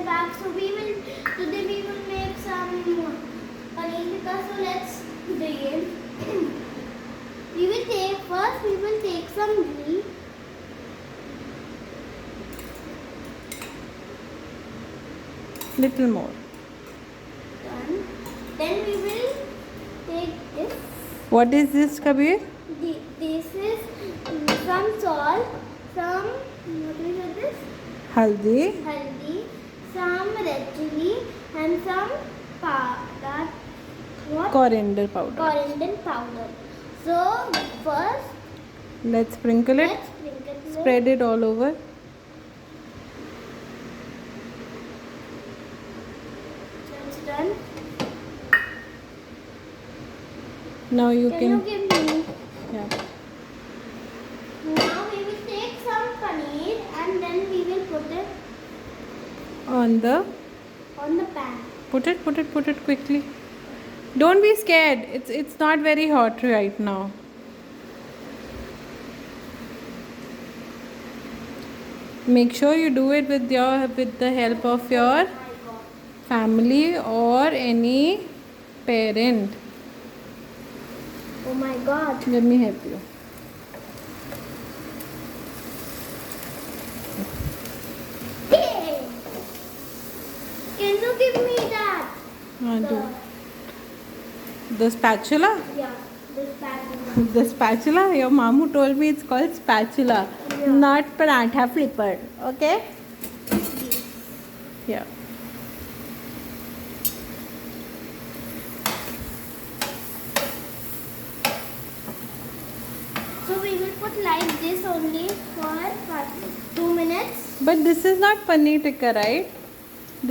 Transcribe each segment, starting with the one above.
we're back. So today we will make some paneer tikka. So let's begin. we will take some ghee. Little more. Done. Then we will take this. What is this, Kabir? This is some salt, some what is this? Haldi, some red chili, and some coriander powder. Coriander powder. So first, Let's sprinkle it. Spread it all over. It's done. Now you Can can. you give me? Yeah. Now we will take some paneer and then we will put it On the. on the pan. Put it quickly. Don't be scared. It's not very hot right now. Make sure you do it with the help of your family or any parent. Oh my God. Let me help you. Hey! Can you give me that? The spatula? Yeah, this pattern. The spatula? Your mamu told me it's called spatula, Yeah. not paratha flipper. Okay? Yeah. So we will put like this only for 2 minutes. But this is not paneer tikka, right?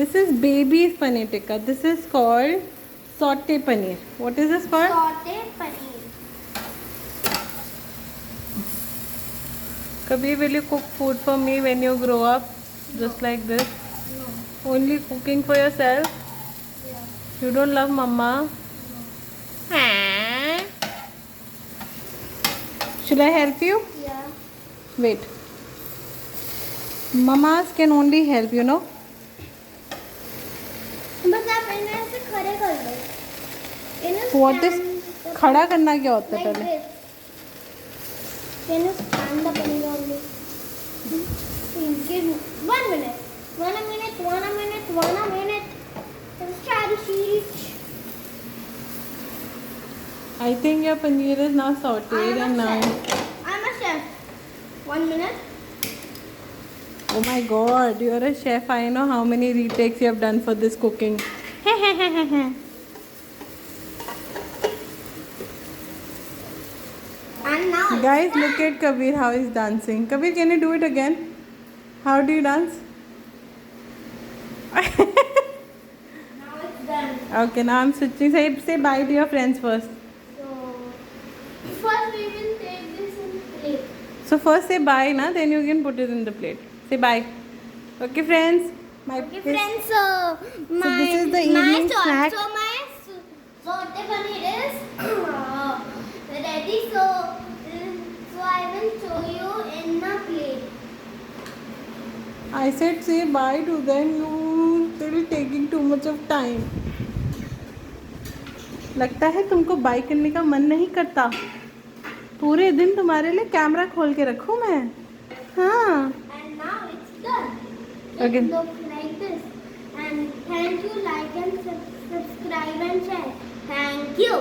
This is baby's paneer tikka. This is called saute paneer. What is this called? Saute paneer. Kabir, will you cook food for me when you grow up? Just like this? No. Only cooking for yourself? Yeah. You don't love mama? No. Should I help you? Yeah. Wait. Mamas can only help, you know. बस आप इन्हें ऐसे खड़े कर दो. इन्हें What is खड़ा करना क्या होता है like पहले? this. Can you stand the paneer only? Give me 1 minute. 1 minute. 1 minute. 1 minute. Let's try to see. I think your paneer is now sauteed and now. I'm a chef. 1 minute. Oh my God, you're a chef. I know how many retakes you have done for this cooking. And now it's Guys, done. look at Kabir how he's dancing. Kabir, can you do it again? How do you dance? Now it's done. Okay, now I'm switching. Say bye to your friends first. So first we will take this in plate. So first say bye, na? Then you can put it in the plate. Say bye. Okay, friends. Okay, friends. So this is the evening snack. So my saute paneer is ready. So I will show you in the plate. I said say bye to them. You still taking too much of time. लगता है तुमको bye करने का मन नहीं करता. पूरे दिन तुम्हारे लिए कैमरा खोल के रखूं मैं. हाँ. And now it's done. Okay. It looks like this. And thank you, like and subscribe and share. Thank you.